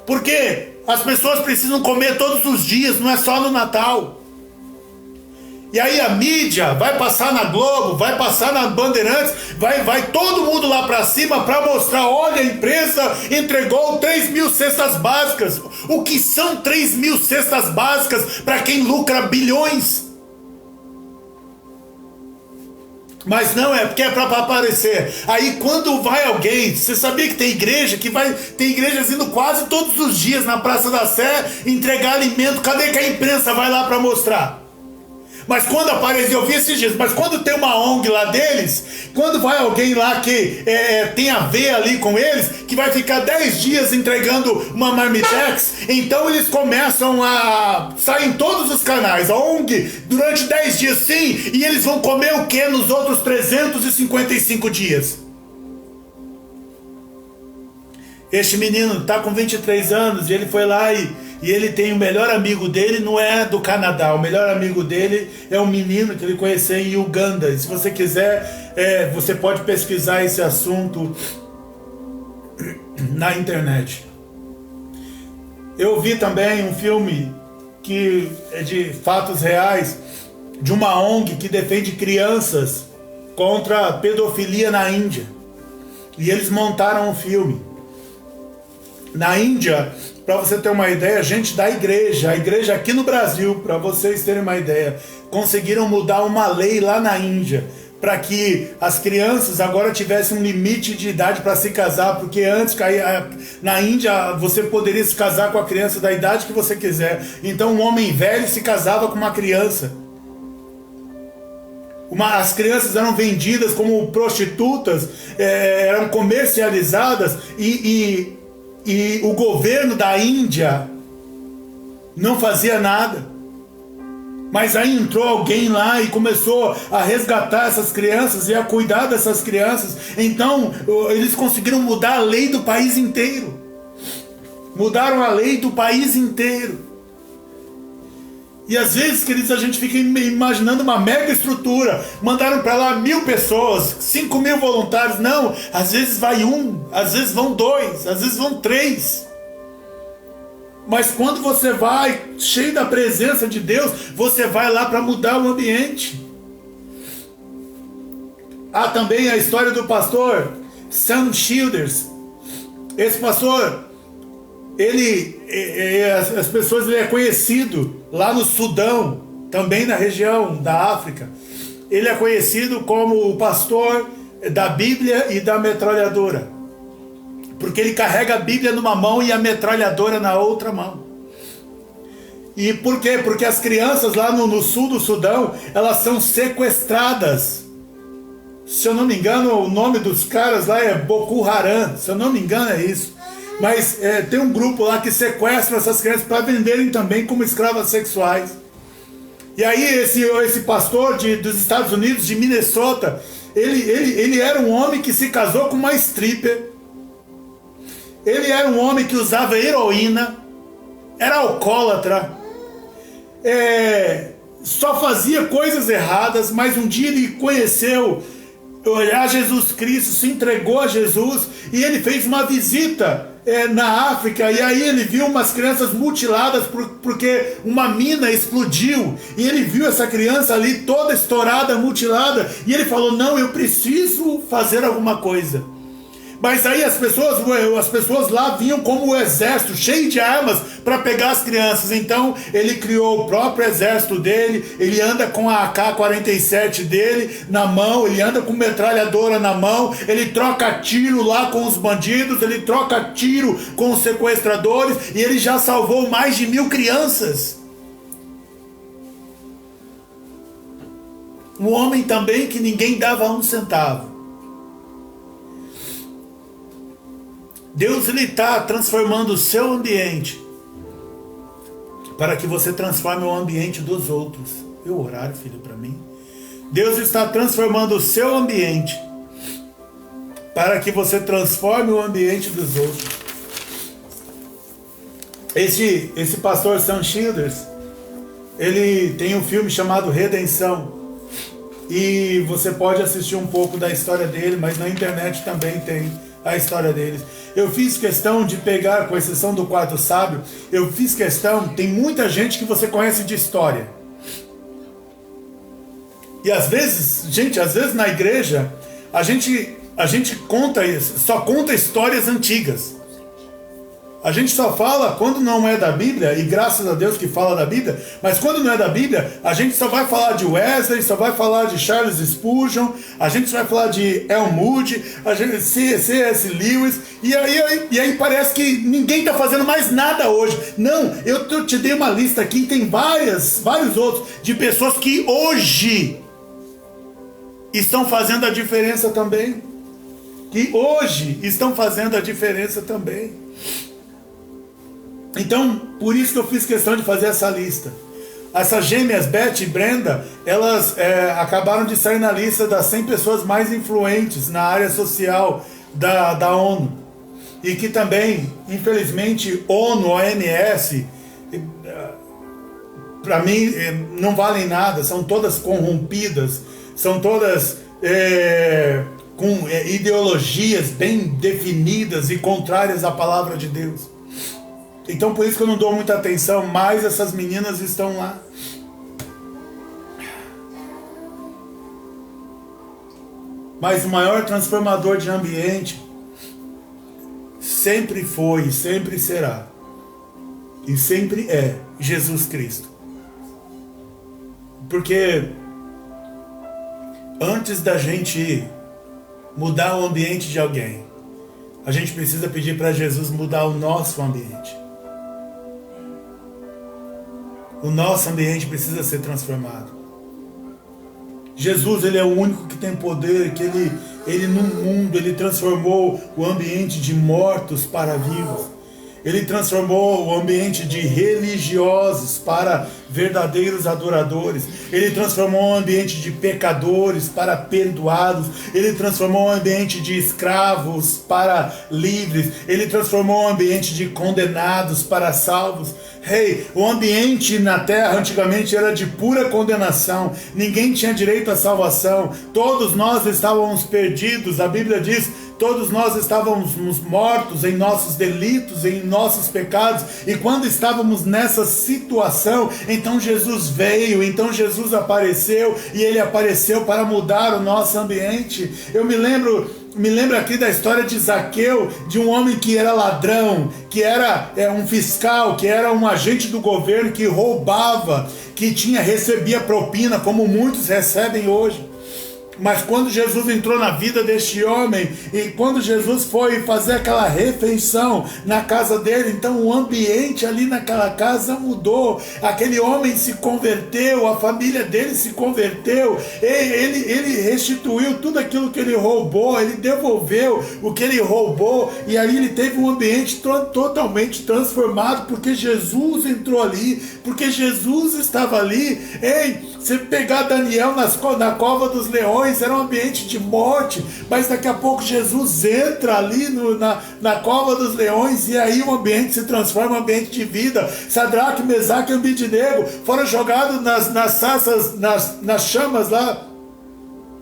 Porque as pessoas precisam comer todos os dias, não é só no Natal. E aí a mídia vai passar na Globo, vai passar na Bandeirantes, vai todo mundo lá para cima para mostrar: olha, a empresa entregou 3.000 cestas básicas. O que são 3.000 cestas básicas para quem lucra bilhões? Mas não, é porque é para aparecer. Aí quando vai alguém, você sabia que tem igreja tem igrejas indo quase todos os dias na Praça da Sé entregar alimento. Cadê que a imprensa vai lá para mostrar? Mas quando aparece, eu vi esses dias, mas quando tem uma ONG lá deles, quando vai alguém lá que tem a ver ali com eles, que vai ficar 10 dias entregando uma marmitex, então eles começam a sair em todos os canais, a ONG, durante 10 dias sim, e eles vão comer o que nos outros 355 dias? Este menino está com 23 anos e ele foi lá e ele tem o melhor amigo dele, não é do Canadá, o melhor amigo dele é um menino que ele conheceu em Uganda. E se você quiser, você pode pesquisar esse assunto na internet. Eu vi também um filme que é de fatos reais, de uma ONG que defende crianças contra a pedofilia na Índia. E eles montaram um filme. Na Índia, para você ter uma ideia, gente da igreja, a igreja aqui no Brasil, para vocês terem uma ideia, conseguiram mudar uma lei lá na Índia, para que as crianças agora tivessem um limite de idade para se casar, porque antes, na Índia, você poderia se casar com a criança da idade que você quiser. Então um homem velho se casava com uma criança. As crianças eram vendidas como prostitutas, eram comercializadas, e o governo da Índia não fazia nada. Mas aí entrou alguém lá e começou a resgatar essas crianças e a cuidar dessas crianças. Então eles conseguiram mudar a lei do país inteiro. Mudaram a lei do país inteiro. E às vezes, queridos, a gente fica imaginando uma mega estrutura. Mandaram para lá 1.000 pessoas, 5.000 voluntários. Não, às vezes vai 1, às vezes vão 2, às vezes vão 3. Mas quando você vai cheio da presença de Deus, você vai lá para mudar o ambiente. Há também a história do pastor Sam Childers. Esse pastor, ele é conhecido lá no Sudão, também na região da África. Ele é conhecido como o pastor da Bíblia e da metralhadora, porque ele carrega a Bíblia numa mão e a metralhadora na outra mão. E por quê? Porque as crianças lá no sul do Sudão, elas são sequestradas Se eu não me engano, o nome dos caras lá é Boko Haram, se eu não me engano é isso. Mas tem um grupo lá que sequestra essas crianças para venderem também como escravas sexuais. E aí esse pastor dos Estados Unidos, de Minnesota, ele era um homem que se casou com uma stripper. Ele era um homem que usava heroína, era alcoólatra, só fazia coisas erradas, mas um dia ele conheceu a Jesus Cristo, se entregou a Jesus, e ele fez uma visita na África, e aí ele viu umas crianças mutiladas porque uma mina explodiu, e ele viu essa criança ali toda estourada, mutilada, e ele falou: não, eu preciso fazer alguma coisa. Mas aí as pessoas lá vinham como o exército, cheio de armas, para pegar as crianças. Então ele criou o próprio exército dele, ele anda com a AK-47 dele na mão, ele anda com metralhadora na mão, ele troca tiro lá com os bandidos, ele troca tiro com os sequestradores, e ele já salvou mais de 1000 crianças. Um homem também que ninguém dava um centavo. Deus está transformando o seu ambiente para que você transforme o ambiente dos outros. E o horário, filho, para mim. Deus está transformando o seu ambiente para que você transforme o ambiente dos outros. Esse pastor Sam Childers, ele tem um filme chamado Redenção. E você pode assistir um pouco da história dele, mas na internet também tem a história deles. Eu fiz questão de pegar, com exceção do Quarto Sábio, tem muita gente que você conhece de história. E às vezes na igreja, a gente só conta histórias antigas. A gente só fala quando não é da Bíblia, e graças a Deus que fala da Bíblia, mas quando não é da Bíblia, a gente só vai falar de Wesley, só vai falar de Charles Spurgeon, a gente só vai falar de El Moody, C.S. Lewis, e aí parece que ninguém está fazendo mais nada hoje. Não, eu te dei uma lista aqui, tem vários outros, de pessoas que hoje estão fazendo a diferença também. Então, por isso que eu fiz questão de fazer essa lista. Essas gêmeas, Beth e Brenda, elas acabaram de sair na lista das 100 pessoas mais influentes na área social da ONU. E que também, infelizmente, ONU, OMS, para mim, não valem nada. São todas corrompidas, são todas com ideologias bem definidas e contrárias à palavra de Deus. Então por isso que eu não dou muita atenção, mas essas meninas estão lá. Mas o maior transformador de ambiente sempre foi, sempre será, e sempre é Jesus Cristo. Porque antes da gente mudar o ambiente de alguém, a gente precisa pedir para Jesus mudar o nosso ambiente. O nosso ambiente precisa ser transformado. Jesus, ele é o único que tem poder, que ele no mundo, ele transformou o ambiente de mortos para vivos. Ele transformou o ambiente de religiosos para verdadeiros adoradores. Ele transformou o ambiente de pecadores para perdoados. Ele transformou o ambiente de escravos para livres. Ele transformou o ambiente de condenados para salvos. O ambiente na terra antigamente era de pura condenação. Ninguém tinha direito à salvação. Todos nós estávamos perdidos. A Bíblia diz: todos nós estávamos mortos em nossos delitos, em nossos pecados. E quando estávamos nessa situação, então Jesus veio, então Jesus apareceu, e ele apareceu para mudar o nosso ambiente. Eu me lembro aqui da história de Zaqueu, de um homem que era ladrão, que era um fiscal, que era um agente do governo, que roubava, que recebia propina, como muitos recebem hoje. Mas quando Jesus entrou na vida deste homem, e quando Jesus foi fazer aquela refeição na casa dele, então o ambiente ali naquela casa mudou. Aquele homem se converteu, a família dele se converteu, ele restituiu tudo aquilo que ele roubou, ele devolveu o que ele roubou, e ali ele teve um ambiente totalmente transformado, porque Jesus entrou ali, porque Jesus estava ali. Ei, você pegar Daniel na cova dos leões, era um ambiente de morte, mas daqui a pouco Jesus entra ali na cova dos leões, e aí o ambiente se transforma em um ambiente de vida. Sadraque, Mesaque e Abednego foram jogados nas chamas lá,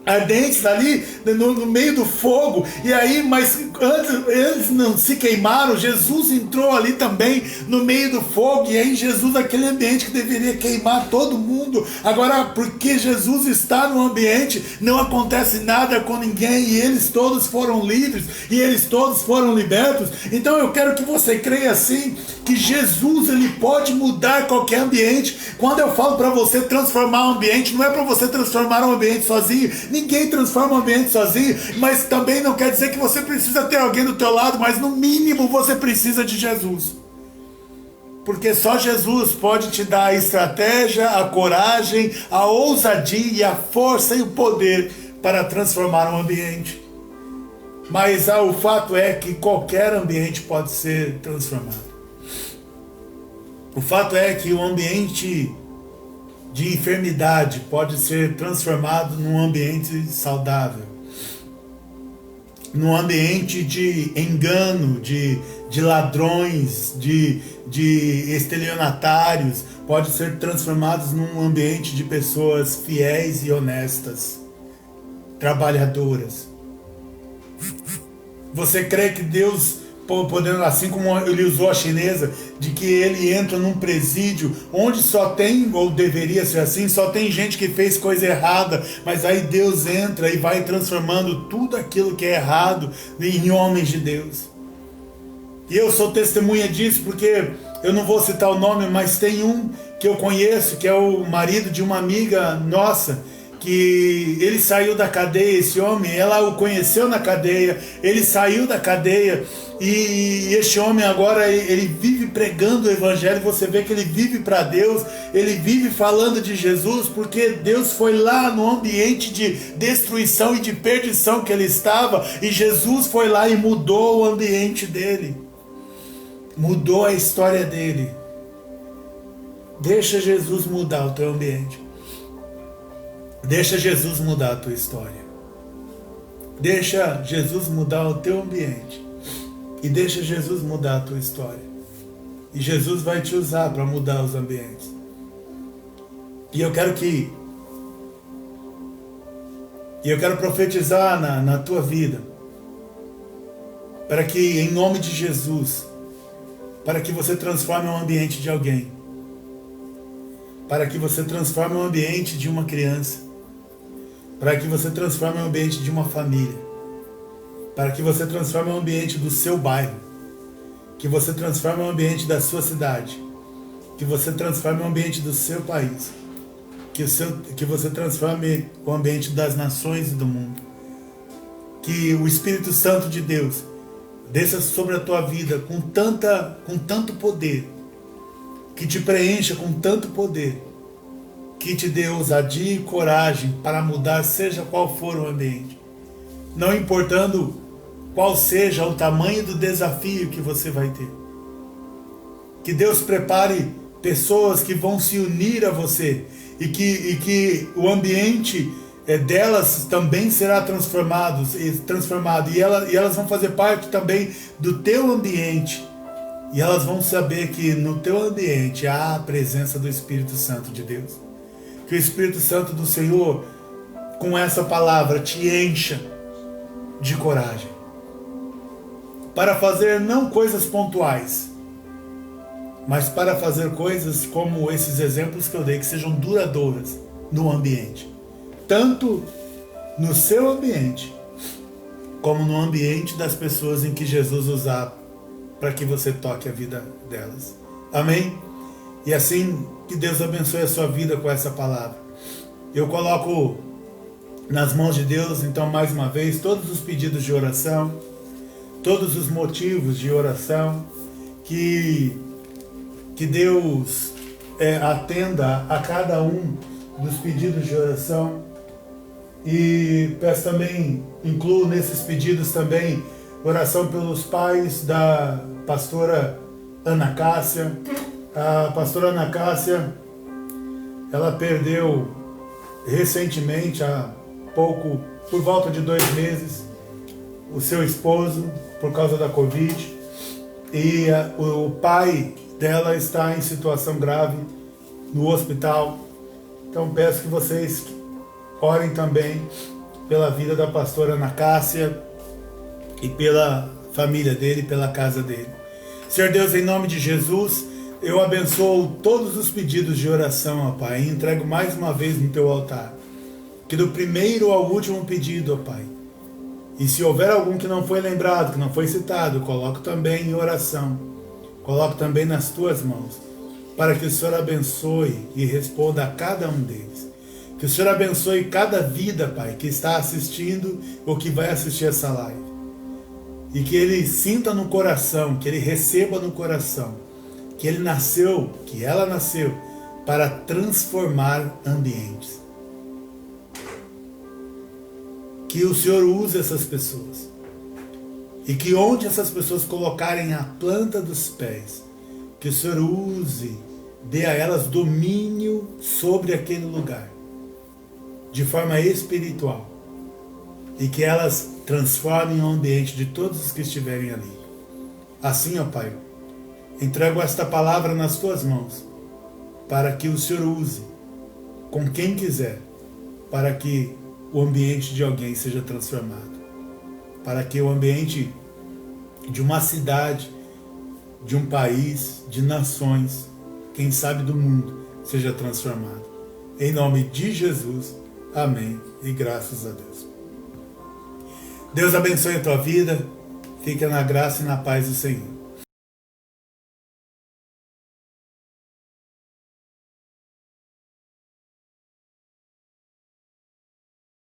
ardentes ali, no meio do fogo, e aí, mas antes eles não se queimaram, Jesus entrou ali também no meio do fogo, e aí Jesus, aquele ambiente que deveria queimar todo mundo, agora porque Jesus está no ambiente, não acontece nada com ninguém, e eles todos foram livres, e eles todos foram libertos. Então eu quero que você creia assim, que Jesus, ele pode mudar qualquer ambiente. Quando eu falo para você transformar o ambiente, não é para você transformar um ambiente sozinho. Ninguém transforma o ambiente sozinho, mas também não quer dizer que você precisa ter alguém do teu lado, mas no mínimo você precisa de Jesus. Porque só Jesus pode te dar a estratégia, a coragem, a ousadia, a força e o poder para transformar um ambiente. Mas o fato é que qualquer ambiente pode ser transformado. O fato é que o ambiente de enfermidade pode ser transformado num ambiente saudável, num ambiente de engano, de ladrões, de estelionatários, pode ser transformados num ambiente de pessoas fiéis e honestas, trabalhadoras. Você crê que Deus, podendo, assim como ele usou a chinesa, de que ele entra num presídio onde só tem, ou deveria ser assim, só tem gente que fez coisa errada, mas aí Deus entra e vai transformando tudo aquilo que é errado em homens de Deus. E eu sou testemunha disso, porque eu não vou citar o nome, mas tem um que eu conheço, que é o marido de uma amiga nossa, que ele saiu da cadeia, esse homem, ela o conheceu na cadeia, ele saiu da cadeia, e este homem agora, ele vive pregando o evangelho. Você vê que ele vive para Deus, ele vive falando de Jesus, porque Deus foi lá no ambiente de destruição e de perdição que ele estava, e Jesus foi lá e mudou o ambiente dele, mudou a história dele. Deixa Jesus mudar o teu ambiente. Deixa Jesus mudar a tua história. Deixa Jesus mudar o teu ambiente. E deixa Jesus mudar a tua história. E Jesus vai te usar para mudar os ambientes. E eu quero profetizar na tua vida, para que, em nome de Jesus, para que você transforme o ambiente de alguém, para que você transforme o ambiente de uma criança, para que você transforme o ambiente de uma família, para que você transforme o ambiente do seu bairro, que você transforme o ambiente da sua cidade, que você transforme o ambiente do seu país, que você transforme o ambiente das nações e do mundo. Que o Espírito Santo de Deus desça sobre a tua vida com tanto poder, que te preencha com tanto poder, que te dê ousadia e coragem para mudar, seja qual for o ambiente. Não importando qual seja o tamanho do desafio que você vai ter. Que Deus prepare pessoas que vão se unir a você, e que o ambiente delas também será transformado, e elas vão fazer parte também do teu ambiente, e elas vão saber que no teu ambiente há a presença do Espírito Santo de Deus. Que o Espírito Santo do Senhor, com essa palavra, te encha de coragem para fazer não coisas pontuais, mas para fazer coisas como esses exemplos que eu dei, que sejam duradouras no ambiente, tanto no seu ambiente como no ambiente das pessoas em que Jesus usar para que você toque a vida delas. Amém? E assim, que Deus abençoe a sua vida com essa palavra. Eu coloco nas mãos de Deus. Então, mais uma vez, todos os pedidos de oração, todos os motivos de oração, que Deus atenda a cada um dos pedidos de oração. E peço também, incluo nesses pedidos também oração pelos pais da pastora Ana Cássia. A pastora Ana Cássia, ela perdeu recentemente, há pouco, por volta de 2 meses, o seu esposo por causa da Covid, e o pai dela está em situação grave no hospital. Então peço que vocês orem também pela vida da pastora Ana Cássia e pela família dele, pela casa dele. Senhor Deus, em nome de Jesus, eu abençoo todos os pedidos de oração, ó Pai, e entrego mais uma vez no teu altar. Que do primeiro ao último pedido, ó Pai, e se houver algum que não foi lembrado, que não foi citado, coloco também em oração, coloco também nas tuas mãos, para que o Senhor abençoe e responda a cada um deles. Que o Senhor abençoe cada vida, Pai, que está assistindo ou que vai assistir essa live. E que ele sinta no coração, que ele receba no coração, que ele nasceu, que ela nasceu, para transformar ambientes. Que o Senhor use essas pessoas. E que onde essas pessoas colocarem a planta dos pés, que o Senhor use, dê a elas domínio sobre aquele lugar, de forma espiritual. E que elas transformem o ambiente de todos os que estiverem ali. Assim, ó Pai, entrego esta palavra nas tuas mãos, para que o Senhor use com quem quiser, para que o ambiente de alguém seja transformado, para que o ambiente de uma cidade, de um país, de nações, quem sabe do mundo, seja transformado. Em nome de Jesus, amém e graças a Deus. Deus abençoe a tua vida, fica na graça e na paz do Senhor.